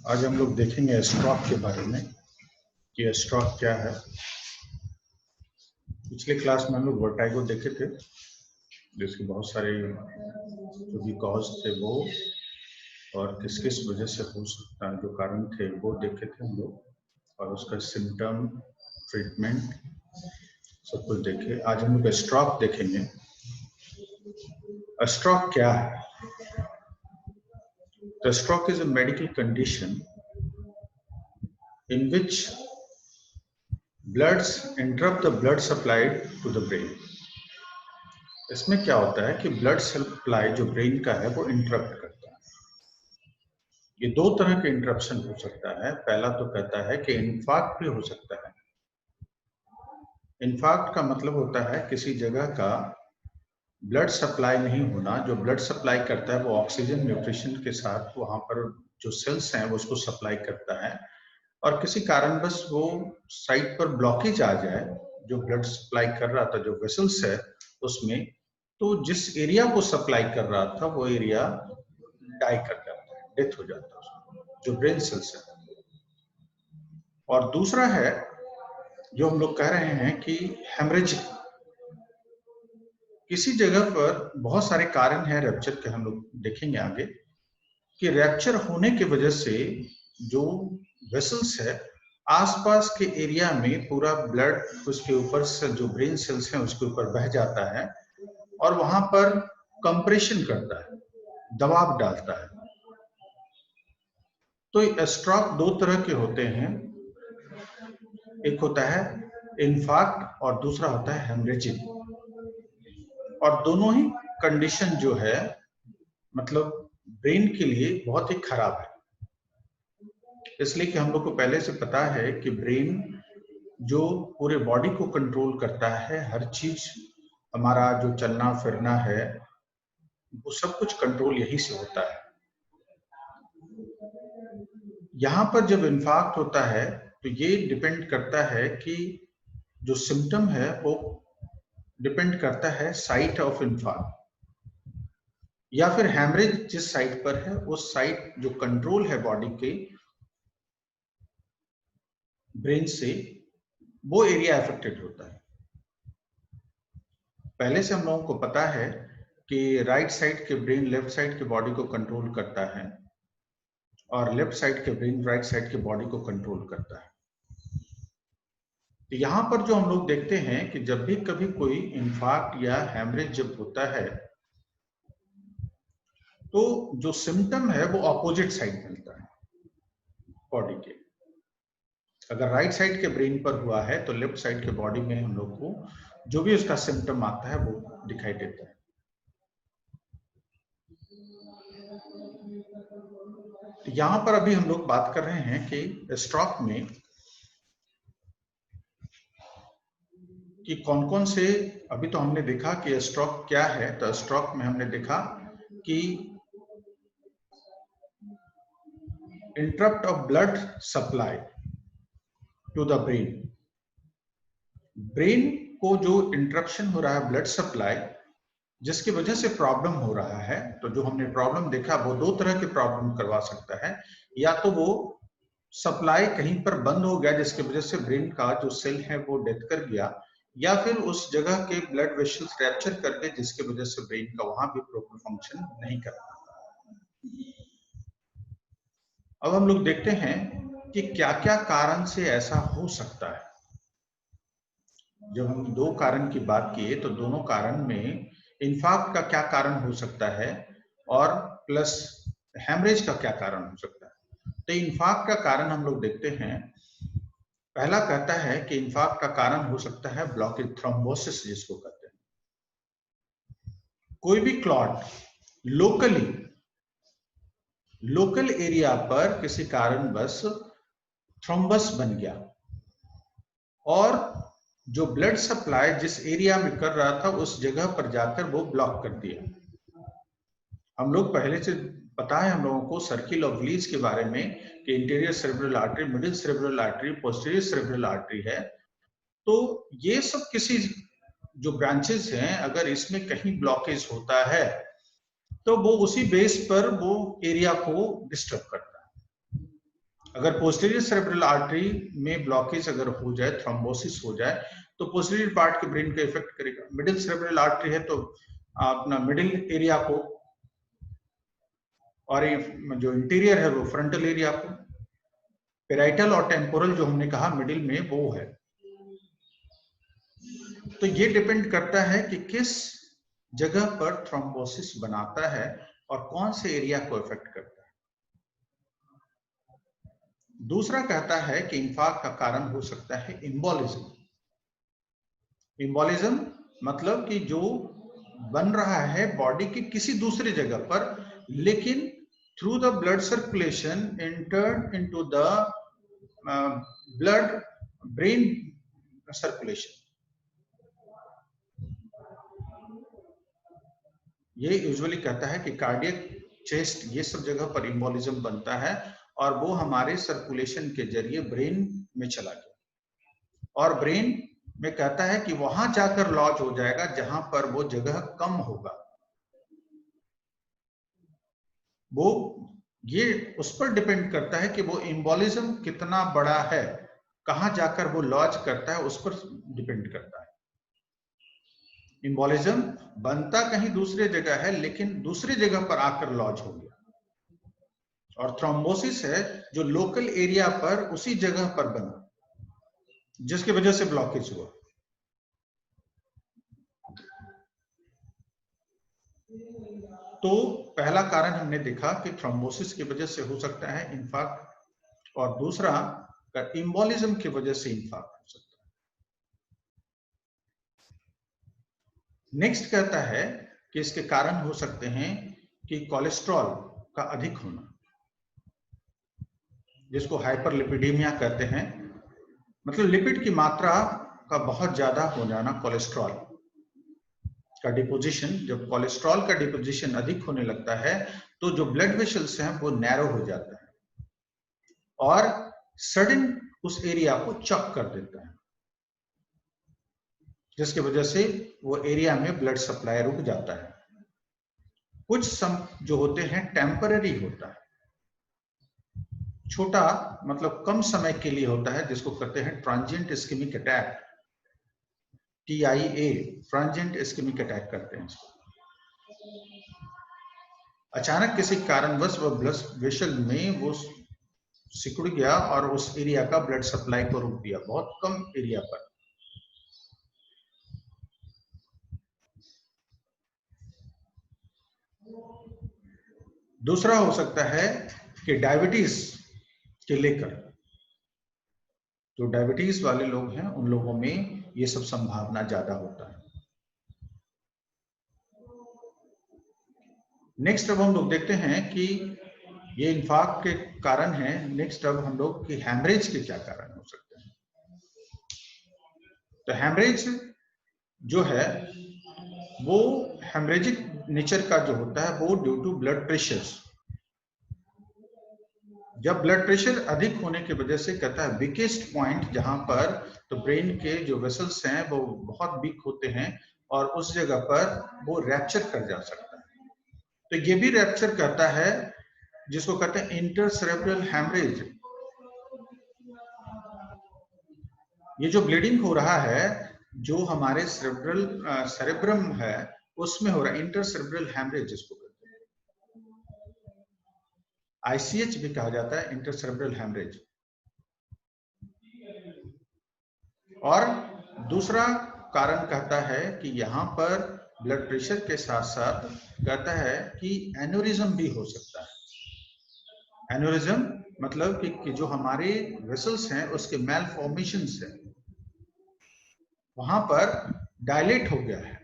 आज हम लोग देखेंगे स्ट्रोक के बारे में कि स्ट्रोक क्या है। पिछले क्लास में हम लोग वर्टाइगो देखे थे, जिसके बहुत सारे जो भी कॉज थे वो और किस किस वजह से हो सकता है, जो कारण थे वो देखे थे हम लोग, और उसका सिम्टम, ट्रीटमेंट सब कुछ देखे। आज हम लोग स्ट्रोक देखेंगे। स्ट्रोक क्या है? The stroke is a medical condition in which bloods interrupt the blood supply to the brain. इसमें क्या होता है कि ब्लड सप्लाई जो ब्रेन का है वो इंटरप्ट करता है। ये दो तरह के इंटरप्शन हो सकता है। पहला तो कहता है कि इन्फार्क्ट भी हो सकता है। इन्फार्क्ट का मतलब होता है किसी जगह का ब्लड सप्लाई नहीं होना। जो ब्लड सप्लाई करता है वो ऑक्सीजन न्यूट्रिशन के साथ वहां पर जो सेल्स हैं वो उसको सप्लाई करता है, और किसी कारणवश वो साइट पर ब्लॉकेज आ जाए, जो ब्लड सप्लाई कर रहा था, जो वेसल्स है उसमें, तो जिस एरिया को सप्लाई कर रहा था वो एरिया डाई कर जाता है, डेथ हो जाता है उसमें, जो ब्रेन सेल्स है। और दूसरा है जो हम लोग कह रहे हैं कि हेमरेजिक। किसी जगह पर बहुत सारे कारण हैं रैप्चर के, हम लोग देखेंगे आगे कि रैप्चर होने की वजह से जो वेसल्स है आसपास के एरिया में पूरा ब्लड उसके ऊपर से जो ब्रेन सेल्स हैं उसके ऊपर बह जाता है और वहां पर कंप्रेशन करता है, दबाव डालता है। तो स्ट्रोक दो तरह के होते हैं, एक होता है इन्फार्क्ट और दूसरा होता है हेमरेजिक। और दोनों ही कंडीशन जो है मतलब ब्रेन के लिए बहुत ही खराब है, इसलिए कि हम लोग को पहले से पता है कि ब्रेन जो पूरे बॉडी को कंट्रोल करता है, हर चीज, हमारा जो चलना फिरना है वो सब कुछ कंट्रोल यही से होता है। यहाँ पर जब इन्फार्क्ट होता है तो ये डिपेंड करता है कि जो सिम्टम है वो डिपेंड करता है साइट ऑफ इन्फार्क्ट, या फिर हैमरेज जिस साइट पर है उस साइट जो कंट्रोल है बॉडी के ब्रेन से, वो एरिया अफेक्टेड होता है। पहले से हम लोगों को पता है कि राइट साइड के ब्रेन लेफ्ट साइड के बॉडी को कंट्रोल करता है और लेफ्ट साइड के ब्रेन राइट साइड के बॉडी को कंट्रोल करता है। तो यहाँ पर जो हम लोग देखते हैं कि जब भी कभी कोई इन्फार्क्ट या हैमरेज जब होता है तो जो सिम्टम है वो ऑपोजिट साइड मिलता है बॉडी के। अगर राइट साइड के ब्रेन पर हुआ है तो लेफ्ट साइड के बॉडी में हम लोग को जो भी उसका सिम्टम आता है वो दिखाई देता है। तो यहां पर अभी हम लोग बात कर रहे हैं कि स्ट्रोक में कि कौन कौन से, अभी तो हमने देखा कि स्ट्रोक क्या है। तो स्ट्रोक में हमने देखा कि interrupt of blood supply to the brain. Brain को जो इंटरप्शन हो रहा है ब्लड सप्लाई, जिसकी वजह से प्रॉब्लम हो रहा है, तो जो हमने प्रॉब्लम देखा वो दो तरह के प्रॉब्लम करवा सकता है। या तो वो सप्लाई कहीं पर बंद हो गया जिसकी वजह से ब्रेन का जो सेल है वो डेथ कर गया, या फिर उस जगह के ब्लड वेसल्स रैप्चर कर गए जिसकी वजह से ब्रेन का वहां भी प्रॉपर फंक्शन नहीं कर पाता। अब हम लोग देखते हैं कि क्या क्या कारण से ऐसा हो सकता है। जब हम दो कारण की बात किए तो दोनों कारण में इन्फार्क्ट का क्या कारण हो सकता है और प्लस हेमरेज का क्या कारण हो सकता है। तो इन्फार्क्ट का कारण हम लोग देखते हैं। पहला कहता है कि इन्फार्क्ट का कारण हो सकता है ब्लॉकेज, थ्रोम्बोसिस जिसको कहते हैं। कोई भी क्लॉट लोकल एरिया पर किसी कारणवश थ्रोम्बस बन गया और जो ब्लड सप्लाई जिस एरिया में कर रहा था उस जगह पर जाकर वो ब्लॉक कर दिया। हम लोग पहले से पता है हम लोगों को सर्किल ऑफ लीज के बारे में कि interior cerebral artery, middle cerebral artery, posterior cerebral artery है। तो ये सब किसी जो ब्रांचेस हैं अगर इसमें कहीं ब्लॉकेज होता है तो वो उसी बेस पर वो एरिया को डिस्टर्ब करता है। अगर पोस्टीरियर सेरेब्रल आर्टरी में ब्लॉकेज अगर हो जाए, थ्रोम्बोसिस हो जाए, तो पोस्टीरियर पार्ट के ब्रेन को इफेक्ट करेगा। मिडिल सेरेब्रल आर्टरी है तो अपना मिडिल एरिया को, और जो इंटीरियर है वो फ्रंटल एरिया को। पेराइटल और टेम्पोरल जो हमने कहा मिडिल में वो है। तो ये डिपेंड करता है कि किस जगह पर थ्रोम्बोसिस बनाता है और कौन से एरिया को इफेक्ट करता है। दूसरा कहता है कि इंफार्क्ट का कारण हो सकता है एम्बोलिज्म। एम्बोलिज्म मतलब कि जो बन रहा है बॉडी की किसी दूसरी जगह पर, लेकिन through the blood circulation entered into the blood brain circulation. ये यूजुअली कहता है कि कार्डियक, चेस्ट, ये सब जगह पर एम्बोलिज्म बनता है और वो हमारे सर्कुलेशन के जरिए ब्रेन में चला गया और ब्रेन में कहता है कि वहां जाकर लॉज हो जाएगा जहां पर वो जगह कम होगा। वो ये उस पर डिपेंड करता है कि वो एम्बोलिज्म कितना बड़ा है, कहां जाकर वो लॉज करता है, उस पर डिपेंड करता है। एम्बोलिज्म बनता कहीं दूसरे जगह है लेकिन दूसरी जगह पर आकर लॉज हो गया, और थ्रोम्बोसिस है जो लोकल एरिया पर उसी जगह पर बना जिसकी वजह से ब्लॉकेज हुआ। तो पहला कारण हमने देखा कि थ्रोम्बोसिस की वजह से हो सकता है इंफार्क्ट, और दूसरा एम्बोलिज्म की वजह से इंफार्क्ट हो सकता है। नेक्स्ट कहता है कि इसके कारण हो सकते हैं कि कोलेस्ट्रॉल का अधिक होना, जिसको हाइपरलिपिडीमिया कहते हैं, मतलब लिपिड की मात्रा का बहुत ज्यादा हो जाना। कोलेस्ट्रॉल का डिपोजिशन, जब कोलेस्ट्रॉल का डिपोजिशन अधिक होने लगता है तो जो ब्लड वेसल्स हैं वो नैरो हो जाता है और सडन उस एरिया को चॉक कर देता है, जिसकी वजह से वो एरिया में ब्लड सप्लाई रुक जाता है। कुछ जो होते हैं टेम्पररी होता है, छोटा मतलब कम समय के लिए होता है, जिसको कहते हैं transient ischemic attack, TIA, transient ischemic attack करते हैं इसको। अचानक किसी कारणवश वो ब्लड वेसल में वो सिकुड़ गया और उस एरिया का ब्लड सप्लाई को रोक दिया, बहुत कम एरिया पर। दूसरा हो सकता है कि डायबिटीज के लेकर, जो डायबिटीज वाले लोग हैं उन लोगों में ये सब संभावना ज्यादा होता है। नेक्स्ट अब हम लोग देखते हैं कि ये इंफार्क्ट के कारण है। नेक्स्ट अब हम लोग कि हैमरेज के क्या कारण हो सकते हैं। तो हैमरेज जो है वो हेमरेजिक नेचर का जो होता है वो ड्यू टू ब्लड प्रेशर। जब ब्लड प्रेशर अधिक होने की वजह से कहता है वीकेस्ट पॉइंट जहां पर तो ब्रेन के जो वेसल्स हैं वो बहुत वीक होते हैं और उस जगह पर वो रैप्चर कर जा सकता है। तो ये भी रैप्चर करता है, जिसको कहते हैं इंटरसेरेब्रल हैमरेज। ये जो ब्लीडिंग हो रहा है जो हमारे सेरेब्रम है उसमें हो रहा है, इंटरसेरेब्रल हैमरेज जिसको कहते हैं, ICH भी कहा जाता है, इंटरसेरेब्रल हैमरेज। और दूसरा कारण कहता है कि यहाँ पर ब्लड प्रेशर के साथ साथ कहता है कि एन्यूरिज्म भी हो सकता है। एन्यूरिज्म मतलब कि जो हमारे वेसल्स हैं उसके मैलफॉर्मेशंस है, वहां पर डायलेट हो गया है,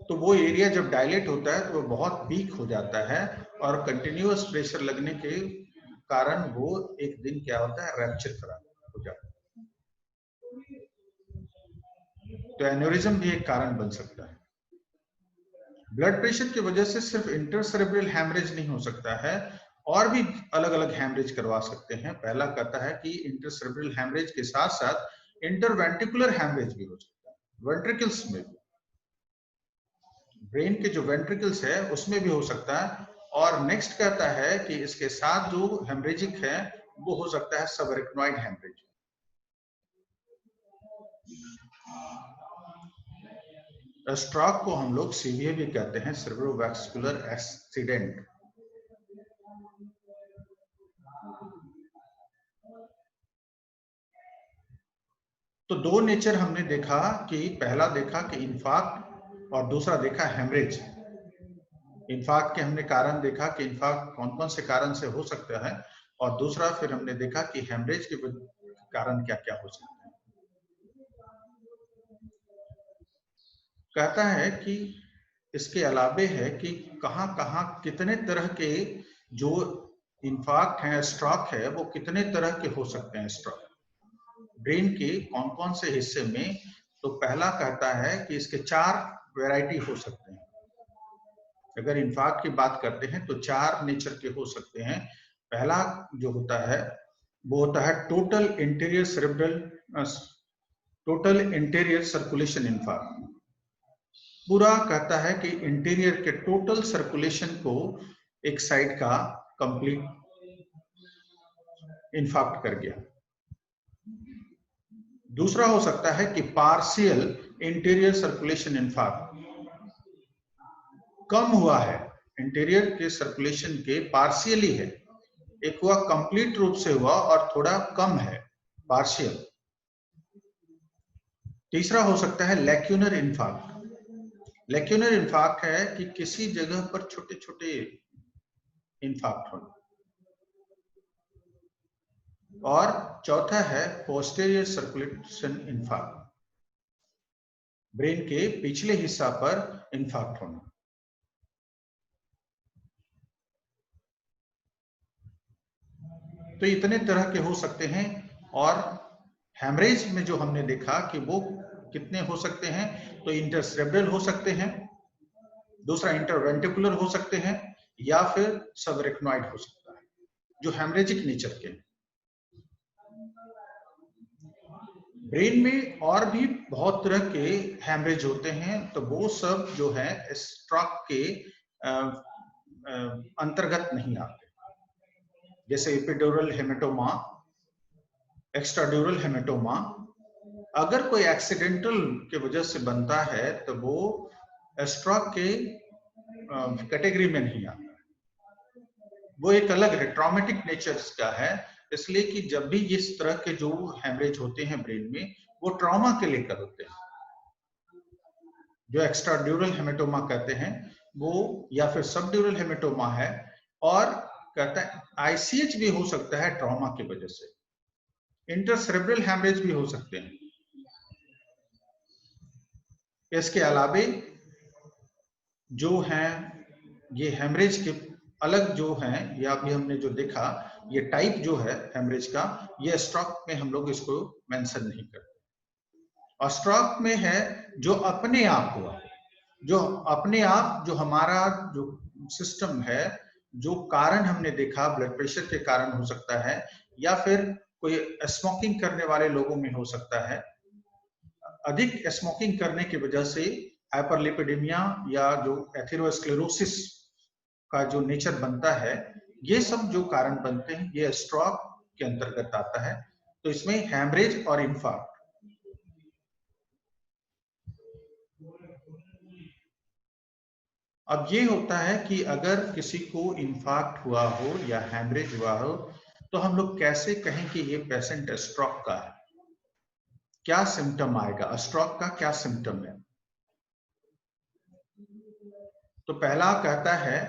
तो वो एरिया जब डायलेट होता है तो वो बहुत वीक हो जाता है और कंटिन्यूअस प्रेशर लगने के कारण वो एक दिन क्या होता है रैप्चर हो जाता है। तो एन्यूरिज्म भी एक कारण बन सकता है। ब्लड प्रेशर की वजह से सिर्फ इंटरसेरेब्रल हैमरेज नहीं हो सकता है, और भी अलग अलग हैमरेज करवा सकते हैं। पहला कहता है कि इंटरसेरेब्रल हैमरेज के साथ साथ इंटरवेंट्रिकुलर हैमरेज भी हो सकता है, वेंट्रिकल्स में भी, ब्रेन के जो वेंट्रिकल्स है उसमें भी हो सकता है, और नेक्स्ट कहता है कि इसके साथ जो हेमरेजिक है वो हो सकता है सबरेक्नोइड हेमरेज। स्ट्रोक को हम लोग सीवीए भी कहते हैं, सेरेब्रोवैस्कुलर एक्सीडेंट। तो दो नेचर हमने देखा कि पहला देखा कि इन्फार्क्ट और दूसरा देखा हेमरेज। इन्फार्क्ट के हमने कारण देखा कि इन्फार्क्ट कौन कौन से कारण से हो सकता है, और दूसरा फिर हमने देखा कि हेमरेज के कारण क्या क्या हो सकता है। कहता है कि इसके अलावे है कि कहां कहां कितने तरह के जो इन्फार्क्ट है, स्ट्रोक है, वो कितने तरह के हो सकते हैं स्ट्रोक ब्रेन के कौन कौन से हिस्से में। तो पहला कहता है कि इसके 4 वैरायटी हो सकते हैं। अगर इन्फार्क्ट की बात करते हैं तो 4 नेचर के हो सकते हैं। पहला जो होता है वो होता है टोटल इंटीरियर सर्कुलेशन इन्फार्क्ट। पूरा कहता है कि इंटीरियर के टोटल सर्कुलेशन को एक साइड का कंप्लीट इन्फार्क्ट कर गया। दूसरा हो सकता है कि पार्शियल इंटीरियर सर्कुलेशन इन्फार्क्ट, कम हुआ है, इंटीरियर के सर्कुलेशन के पार्शियली है, एक हुआ कंप्लीट रूप से हुआ और थोड़ा कम है, पार्शियल। तीसरा हो सकता है लैक्यूनर इन्फार्क्ट। लैक्यूनर इन्फार्क्ट है कि किसी जगह पर छोटे छोटे इन्फार्क्ट हो। और चौथा है पोस्टीरियर सर्कुलेशन इन्फार्क्ट, ब्रेन के पिछले हिस्सा पर इन्फार्क्ट होना। तो इतने तरह के हो सकते हैं। और हेमरेज में जो हमने देखा कि वो कितने हो सकते हैं, तो इंटरसेरेब्रल हो सकते हैं, दूसरा इंटरवेंट्रिकुलर हो सकते हैं, या फिर सबरेक्नोइड हो सकता है, जो हेमरेजिक नेचर के। ब्रेन में और भी बहुत तरह के हेमरेज होते हैं, तो वो सब जो है स्ट्रोक के अंतर्गत नहीं आते। जैसे एपिड्यूरल हेमेटोमा, एक्स्ट्राड्यूरल हेमेटोमा, अगर कोई एक्सीडेंटल के वजह से बनता है तो वो स्ट्रोक के कैटेगरी में नहीं आता, वो एक अलग है, ट्रॉमेटिक नेचर का है। इसलिए कि जब भी इस तरह के जो हेमरेज होते हैं ब्रेन में, वो ट्रॉमा के लेकर होते हैं। जो एक्स्ट्राड्यूरल हेमेटोमा कहते हैं वो, या फिर सबड्यूरल हेमेटोमा है, और कहता है आईसीएच भी हो सकता है ट्रॉमा की वजह से, इंटरसेरेब्रल हेमरेज भी हो सकते हैं। इसके अलावे जो हैं ये हेमरेज के अलग जो हैं, या अभी हमने जो देखा ये टाइप जो है हेमरेज का, ये स्ट्रोक में हम लोग इसको मेंशन नहीं करते। और स्ट्रोक में है जो अपने आप हुआ, जो अपने आप, जो हमारा जो सिस्टम है, जो कारण हमने देखा ब्लड प्रेशर के कारण हो सकता है, या फिर कोई स्मोकिंग करने वाले लोगों में हो सकता है, अधिक स्मोकिंग करने की वजह से हाइपरलिपिडेमिया या जो एथेरोस्क्लेरोसिस का जो नेचर बनता है, ये सब जो कारण बनते हैं ये स्ट्रोक के अंतर्गत आता है। तो इसमें हेमरेज और इन्फार्क्ट। अब ये होता है कि अगर किसी को इन्फार्क्ट हुआ हो या हेमरेज हुआ हो, तो हम लोग कैसे कहें कि ये पेशेंट स्ट्रोक का है, क्या सिम्टम आएगा, स्ट्रोक का क्या सिम्टम है। तो पहला कहता है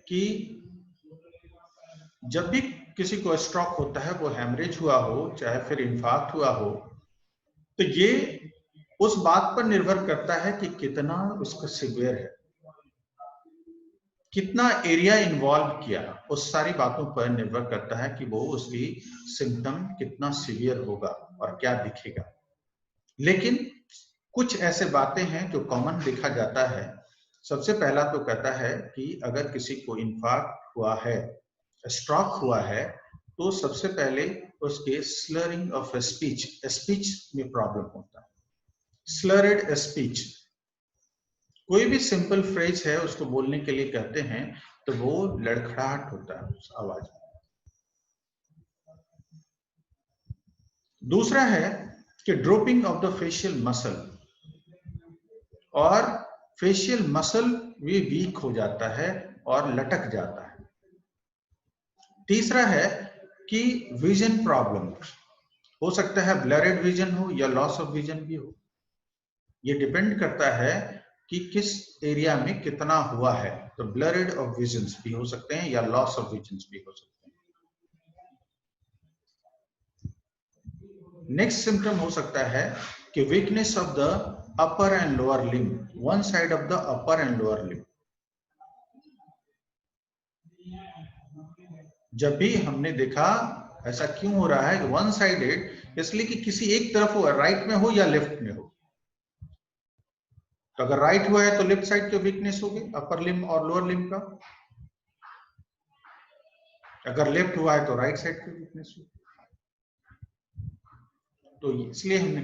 कि जब भी किसी को स्ट्रोक होता है, वो हेमरेज हुआ हो चाहे फिर इन्फार्क्ट हुआ हो, तो ये उस बात पर निर्भर करता है कि कितना उसका सीवियर है, कितना एरिया इन्वॉल्व किया, उस सारी बातों पर निर्भर करता है कि वो उसकी सिम्टम कितना सीवियर होगा और क्या दिखेगा। लेकिन कुछ ऐसे बातें हैं जो कॉमन देखा जाता है। सबसे पहला तो कहता है कि अगर किसी को इन्फार्क्ट हुआ है, स्ट्रोक हुआ है, तो सबसे पहले उसके स्लरिंग ऑफ स्पीच, स्पीच में प्रॉब्लम होता है। स्लरेड स्पीच, कोई भी सिंपल फ्रेज है उसको बोलने के लिए कहते हैं, तो वो लड़खड़ाहट होता है उस आवाज में। दूसरा है कि dropping of the facial muscle, और फेशियल मसल भी वीक हो जाता है और लटक जाता है। तीसरा है कि विजन प्रॉब्लम, हो सकता है ब्लरेड विजन हो या लॉस ऑफ विजन भी हो। ये डिपेंड करता है कि किस एरिया में कितना हुआ है। तो ब्लरेड ऑफ विजन्स भी हो सकते हैं या लॉस ऑफ विजन्स भी हो सकते हैं। नेक्स्ट सिम्टम हो सकता है कि weakness of the upper and lower limb, one side of the upper and lower limb. जब भी हमने देखा ऐसा क्यों हो रहा है, वन साइडेड, इसलिए कि किसी एक तरफ हो, राइट में हो या लेफ्ट में हो। तो अगर राइट हुआ है तो लेफ्ट साइड की वीकनेस होगी, अपर लिम्ब और लोअर लिम्ब का। अगर लेफ्ट हुआ है तो राइट साइड की वीकनेस होगी। तो इसलिए हमने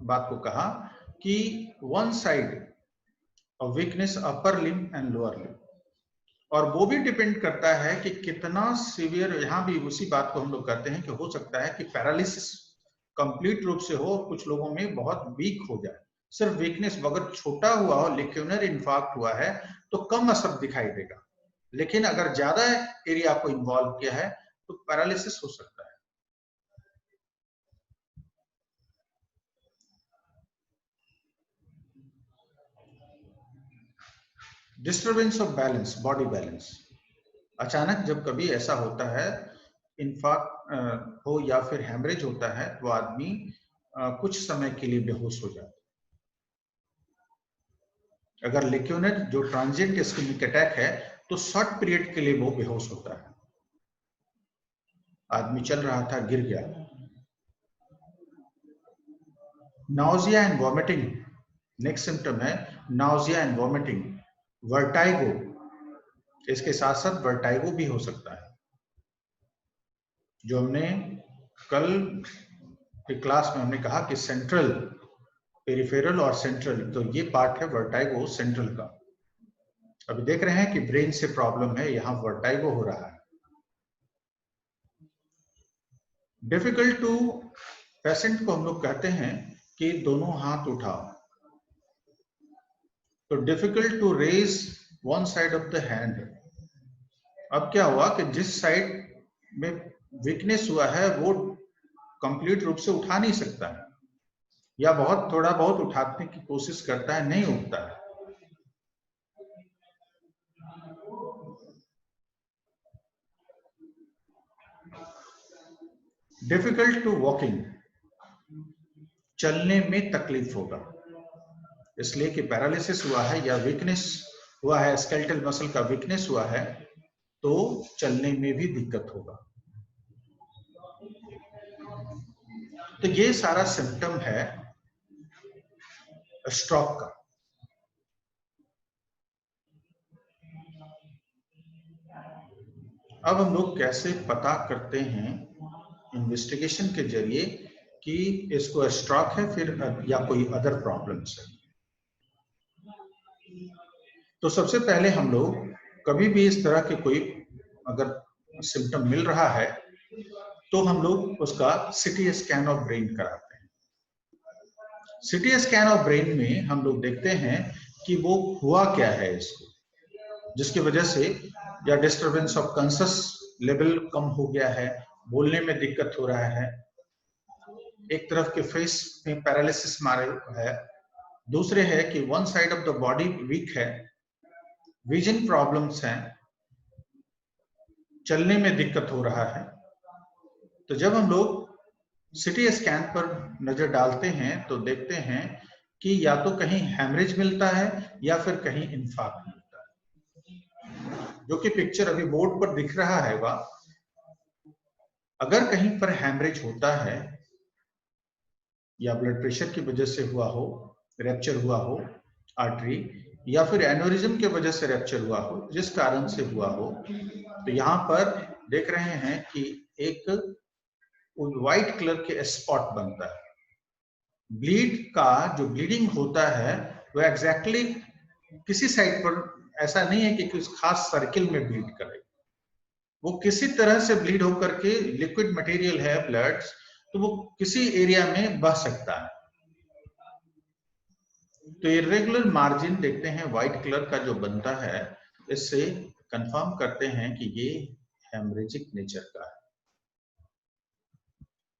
बात को कहा कि one side of weakness upper limb and lower limb, और वो भी डिपेंड करता है कि कितना सीवियर। यहां भी उसी बात को हम लोग कहते हैं कि हो सकता है कि पैरालिसिस कंप्लीट रूप से हो, कुछ लोगों में बहुत वीक हो जाए। सिर्फ वीकनेस, अगर छोटा हुआ हो, लेक्यूनर इन्फार्क्ट हुआ है तो कम असर दिखाई देगा, लेकिन अगर ज्यादा एरिया को इन्वॉल्व किया है तो पैरालिसिस हो सकता है। Disturbance of balance, body balance. अचानक जब कभी ऐसा होता है, इन्फार्क्ट हो या फिर हैमरेज होता है, तो आदमी कुछ समय के लिए बेहोश हो जाता है। अगर लेक्यूनर जो ट्रांजिएंट इस्केमिक अटैक है तो शॉर्ट पीरियड के लिए वो बेहोश होता है। आदमी चल रहा था, गिर गया। Nausea and vomiting, next symptom है नाउजिया एंड वॉमिटिंग। वर्टाइगो, इसके साथ साथ वर्टाइगो भी हो सकता है। जो हमने कल की क्लास में हमने कहा कि सेंट्रल, पेरिफेरल और सेंट्रल, तो ये पार्ट है वर्टाइगो सेंट्रल का। अभी देख रहे हैं कि ब्रेन से प्रॉब्लम है, यहां वर्टाइगो हो रहा है। डिफिकल्ट टू, पेशेंट को हम लोग कहते हैं कि दोनों हाथ उठाओ। तो difficult to raise one side of the hand. अब क्या हुआ कि जिस साइड में वीकनेस हुआ है वो कंप्लीट रूप से उठा नहीं सकता है, या बहुत थोड़ा बहुत उठाने की कोशिश करता है, नहीं उठता है। डिफिकल्ट टू वॉकिंग, चलने में तकलीफ होगा, इसलिए कि पैरालिसिस हुआ है या वीकनेस हुआ है, स्केलेटल मसल का वीकनेस हुआ है, तो चलने में भी दिक्कत होगा। तो ये सारा सिम्टम है स्ट्रोक का। अब हम लोग कैसे पता करते हैं इन्वेस्टिगेशन के जरिए कि इसको स्ट्रोक है फिर या कोई अदर प्रॉब्लम्स है। तो सबसे पहले हम लोग कभी भी इस तरह के कोई अगर सिम्टम मिल रहा है तो हम लोग उसका सीटी स्कैन ऑफ ब्रेन कराते हैं। सीटी स्कैन ऑफ ब्रेन में हम लोग देखते हैं कि वो हुआ क्या है इसको, जिसकी वजह से या डिस्टरबेंस ऑफ कॉन्शियस लेवल कम हो गया है, बोलने में दिक्कत हो रहा है, एक तरफ के फेस में पैरालिसिस मारे है, दूसरे है कि one side of the body weak है, विजन प्रॉब्लम्स हैं, चलने में दिक्कत हो रहा है। तो जब हम लोग सीटी स्कैन पर नजर डालते हैं तो देखते हैं कि या तो कहीं हैमरेज मिलता है या फिर कहीं इंफार्क्ट मिलता है, जो कि पिक्चर अभी बोर्ड पर दिख रहा है। अगर कहीं पर हैमरेज होता है या ब्लड प्रेशर की वजह से हुआ हो, रैप्चर हुआ हो आर्टरी, या फिर एनोरिज्म की वजह से रैप्चर हुआ हो, जिस कारण से हुआ हो, तो यहाँ पर देख रहे हैं कि एक व्हाइट कलर के स्पॉट बनता है। ब्लीड का जो ब्लीडिंग होता है वो एग्जैक्टली किसी साइड पर ऐसा नहीं है कि किस खास सर्किल में ब्लीड करे, वो किसी तरह से ब्लीड होकर के, लिक्विड मटेरियल है ब्लड, तो वो किसी एरिया में बह सकता है। तो इरेगुलर मार्जिन देखते हैं व्हाइट कलर का जो बनता है, इससे कंफर्म करते हैं कि ये हेमरेजिक नेचर का है।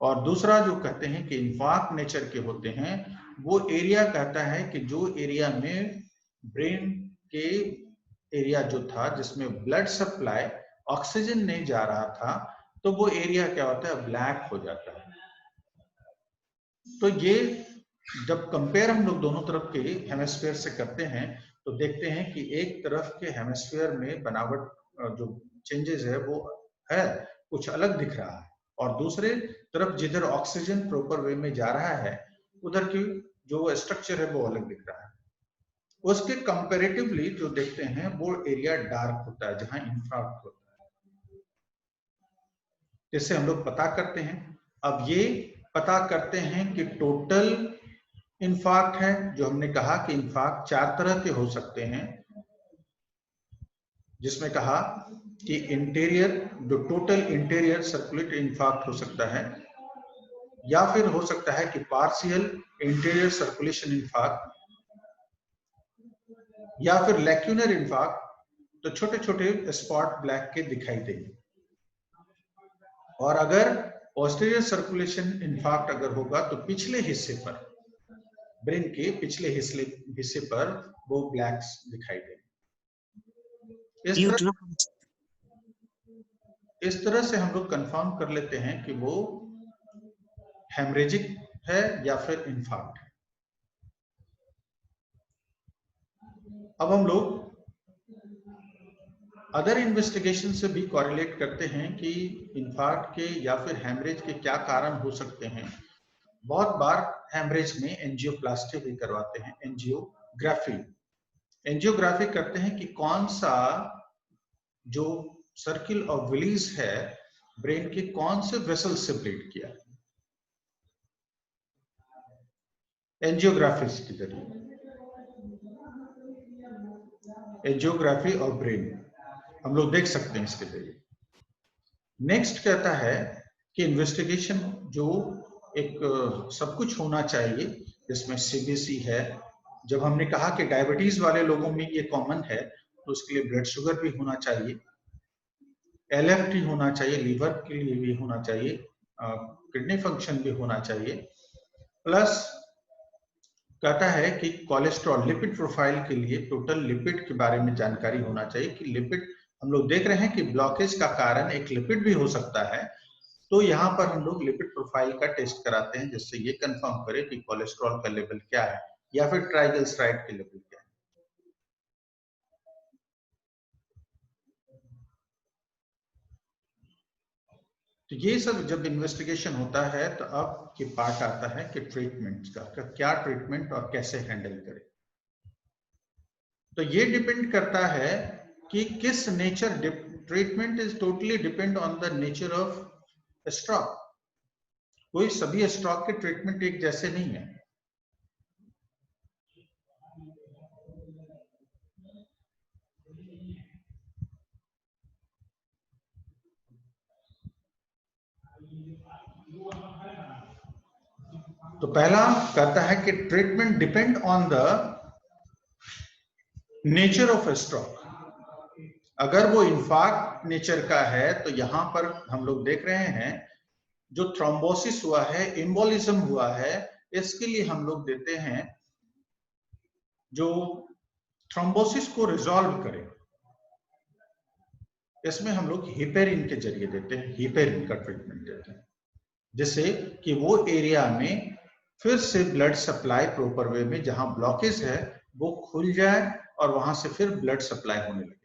और दूसरा जो कहते हैं कि इन्फार्क्ट नेचर के होते हैं, वो एरिया कहता है कि जो एरिया में ब्रेन के एरिया जो था जिसमें ब्लड सप्लाई ऑक्सीजन नहीं जा रहा था, तो वो एरिया क्या होता है, ब्लैक हो जाता है। तो ये जब कंपेयर हम लोग दोनों तरफ के हेमिस्फीयर से करते हैं तो देखते हैं कि एक तरफ के हेमिस्फीयर में बनावट जो चेंजेस है वो है, कुछ अलग दिख रहा है, और दूसरे तरफ जिधर ऑक्सीजन प्रॉपर वे में जा रहा है उधर की जो स्ट्रक्चर है वो अलग दिख रहा है। उसके कंपैरेटिवली जो देखते हैं वो एरिया डार्क होता है जहां इन्फ्रार्क्ट होता है। इससे हम लोग पता करते हैं। अब ये पता करते हैं कि टोटल इन्फार्क्ट है, जो हमने कहा कि इन्फार्क्ट 4 तरह के हो सकते हैं, जिसमें कहा कि इंटीरियर, जो टोटल इंटीरियर सर्कुलेट इन्फार्क्ट हो सकता है, या फिर हो सकता है कि पार्शियल इंटीरियर सर्कुलेशन इन्फार्क्ट, या फिर लैक्यूनर इन्फार्क्ट, तो छोटे छोटे स्पॉट ब्लैक के दिखाई देंगे। और अगर पोस्टीरियर सर्कुलेशन इन्फार्क्ट अगर होगा तो पिछले हिस्से पर, ब्रेन के पिछले हिस्से पर वो ब्लैक्स दिखाई देंगे। इस तरह से हम लोग कंफर्म कर लेते हैं कि वो हेमरेजिक है या फिर इन्फार्क्ट है। अब हम लोग अदर इन्वेस्टिगेशन से भी कोरिलेट करते हैं कि इन्फार्क्ट के या फिर हेमरेज के क्या कारण हो सकते हैं। बहुत बार हेमरेज में एंजियोप्लास्टी भी करवाते हैं, एंजियोग्राफी करते हैं कि कौन सा जो सर्किल ऑफ विलीज है ब्रेन के कौन से वेसल से ब्लीड किया, एंजियोग्राफी के जरिए, एंजियोग्राफी और ब्रेन हम लोग देख सकते हैं इसके जरिए। नेक्स्ट कहता है कि इन्वेस्टिगेशन जो एक सब कुछ होना चाहिए, जिसमें सीबीसी है। जब हमने कहा कि डायबिटीज वाले लोगों में ये कॉमन है तो उसके लिए ब्लड शुगर भी होना चाहिए, एलएफटी होना चाहिए, लीवर के लिए भी होना चाहिए, किडनी फंक्शन भी होना चाहिए। प्लस कहता है कि कोलेस्ट्रॉल, लिपिड प्रोफाइल के लिए टोटल लिपिड के बारे में जानकारी होना चाहिए कि लिपिड, हम लोग देख रहे हैं कि ब्लॉकेज का कारण एक लिपिड भी हो सकता है, तो यहाँ पर हम लोग लिपिड प्रोफाइल का टेस्ट कराते हैं जिससे ये कंफर्म करें कि कोलेस्ट्रॉल का लेवल क्या है या फिर ट्राइग्लिसराइड के लेवल क्या है। तो ये सब जब इन्वेस्टिगेशन होता है तो अब ये पार्ट आता है कि ट्रीटमेंट का क्या ट्रीटमेंट और कैसे हैंडल करें। तो ये डिपेंड करता है कि किस nature, treatment is totally depend on the nature of stroke. कोई सभी स्ट्रोक के ट्रीटमेंट एक जैसे नहीं है। तो पहला कहता है कि treatment depend on the nature of stroke. अगर वो इन्फार्क्ट नेचर का है तो यहां पर हम लोग देख रहे हैं जो थ्रोम्बोसिस हुआ है, एम्बोलिज्म हुआ है, इसके लिए हम लोग देते हैं जो थ्रोम्बोसिस को रिजॉल्व करे, इसमें हम लोग हिपेरिन के जरिए देते हैं, हिपेरिन का ट्रीटमेंट देते हैं, जिससे कि वो एरिया में फिर से ब्लड सप्लाई प्रॉपर वे में, जहां ब्लॉकेज है वो खुल जाए और वहां से फिर ब्लड सप्लाई होने लगे।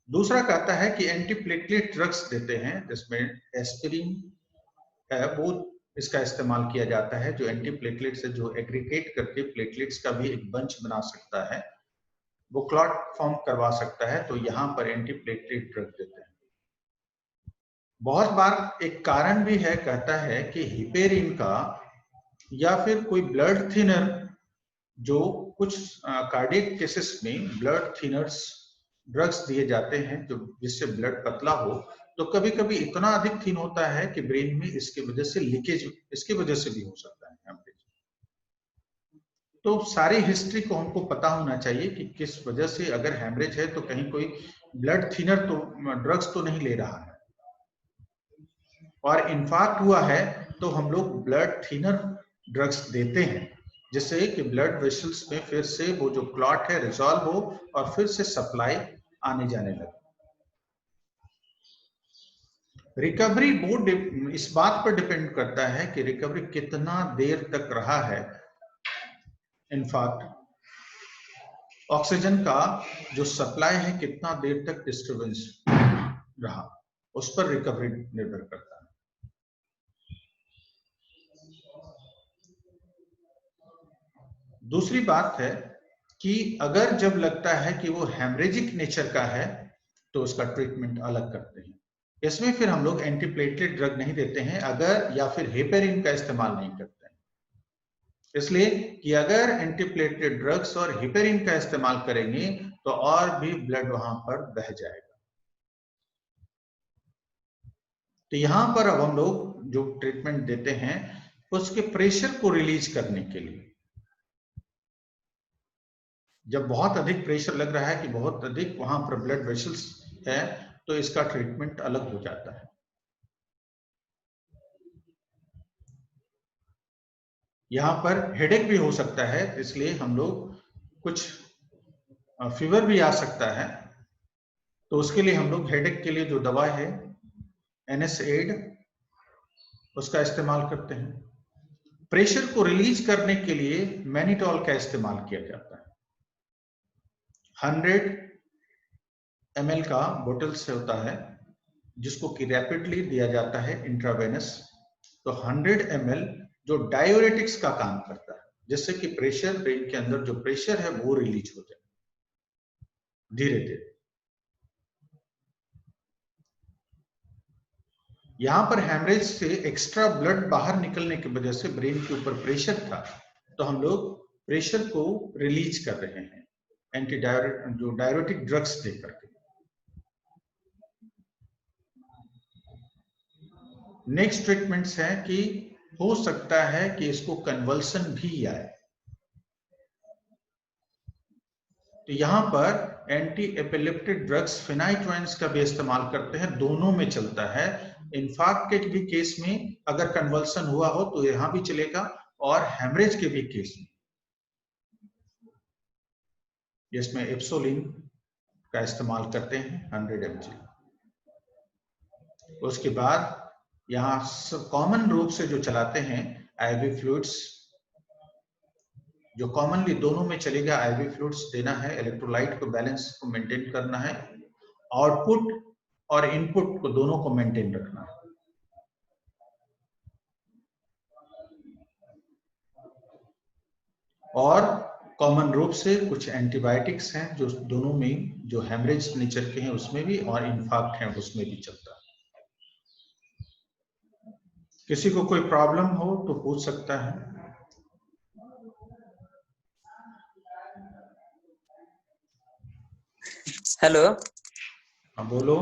दूसरा कहता है कि एंटीप्लेटलेट ड्रग्स देते हैं, जिसमें एस्पिरिन है वो इसका इस्तेमाल किया जाता है, जो एंटीप्लेटलेट से जो एग्रीगेट करके प्लेटलेट्स का भी एक बंच बना सकता है, वो क्लॉट फॉर्म करवा सकता है, तो यहाँ पर एंटीप्लेटलेट ड्रग देते हैं। बहुत बार एक कारण भी है, कहता है कि हिपेरिन का या फिर कोई ब्लड थिनर, जो कुछ कार्डियक केसेस में ब्लड थिनर्स ड्रग्स दिए जाते हैं जो जिससे ब्लड पतला हो, तो कभी कभी इतना अधिक थिन होता है कि ब्रेन में इसकी वजह से लीकेज, इसकी वजह से भी हो सकता है हैमरेज। तो सारी हिस्ट्री को हमको पता होना चाहिए कि किस वजह से अगर हैमरेज है तो कहीं कोई ब्लड थिनर तो ड्रग्स तो नहीं ले रहा है, और इन्फार्क्ट हुआ है तो हम लोग ब्लड थिनर ड्रग्स देते हैं जिससे कि ब्लड वेसल्स में फिर से वो जो क्लॉट है रिजॉल्व हो और फिर से सप्लाई आने जाने लगे। रिकवरी वो इस बात पर डिपेंड करता है कि रिकवरी कितना देर तक रहा है। इनफैक्ट ऑक्सीजन का जो सप्लाई है कितना देर तक डिस्टरबेंस रहा, उस पर रिकवरी निर्भर करता है। दूसरी बात है कि अगर जब लगता है कि वो हेमरेजिक नेचर का है तो उसका ट्रीटमेंट अलग करते हैं। इसमें फिर हम लोग एंटीप्लेटलेट ड्रग नहीं देते हैं अगर, या फिर हेपेरिन का इस्तेमाल नहीं करते हैं, इसलिए कि अगर एंटीप्लेटलेट ड्रग्स और हेपेरिन का इस्तेमाल करेंगे तो और भी ब्लड वहां पर बह जाएगा। तो यहां पर अब हम लोग जो ट्रीटमेंट देते हैं उसके प्रेशर को रिलीज करने के लिए, जब बहुत अधिक प्रेशर लग रहा है कि बहुत अधिक वहां पर ब्लड वेसल्स है तो इसका ट्रीटमेंट अलग हो जाता है। यहाँ पर हेडेक भी हो सकता है, इसलिए हम लोग कुछ फीवर भी आ सकता है, तो उसके लिए हम लोग हेडेक के लिए जो दवा है NSAID उसका इस्तेमाल करते हैं। प्रेशर को रिलीज करने के लिए मैनिटॉल का इस्तेमाल किया जाता है। 100 ml का बोतल से होता है जिसको कि रैपिडली दिया जाता है इंट्रावेनस। तो 100 ml जो डायोरेटिक्स का काम करता है जिससे कि प्रेशर, ब्रेन के अंदर जो प्रेशर है वो रिलीज हो जाए धीरे धीरे। यहां पर हैमरेज से एक्स्ट्रा ब्लड बाहर निकलने की वजह से ब्रेन के ऊपर प्रेशर था, तो हम लोग प्रेशर को रिलीज कर रहे हैं एंटी जो डायरेटिक ड्रग्स देकर के। नेक्स्ट ट्रीटमेंट्स है कि हो सकता है कि इसको कन्वल्सन भी आए, तो यहां पर एंटी एपिलेप्टिक ड्रग्स फेनाइट्राइन्स का भी इस्तेमाल करते हैं, दोनों में चलता है। इन्फार्क्ट के भी केस में अगर कन्वल्सन हुआ हो तो यहां भी चलेगा, और हेमरेज के भी केस में जिसमें एप्सोलिन का इस्तेमाल करते हैं 100 mg। उसके बाद यहाँ कॉमन रूप से जो चलाते हैं आईवी फ्लूइड्स, जो कॉमनली दोनों में चलेगा, आईवी फ्लूइड्स देना है, इलेक्ट्रोलाइट को बैलेंस को मेंटेन करना है, आउटपुट और इनपुट को दोनों को मेंटेन रखना है। और कॉमन रूप से कुछ एंटीबायोटिक्स हैं जो दोनों में, जो हेमरेज नेचर के हैं उसमें भी और इन्फार्क्ट हैं उसमें भी चलता है। किसी को कोई प्रॉब्लम हो तो पूछ सकता है। हेलो। हाँ बोलो।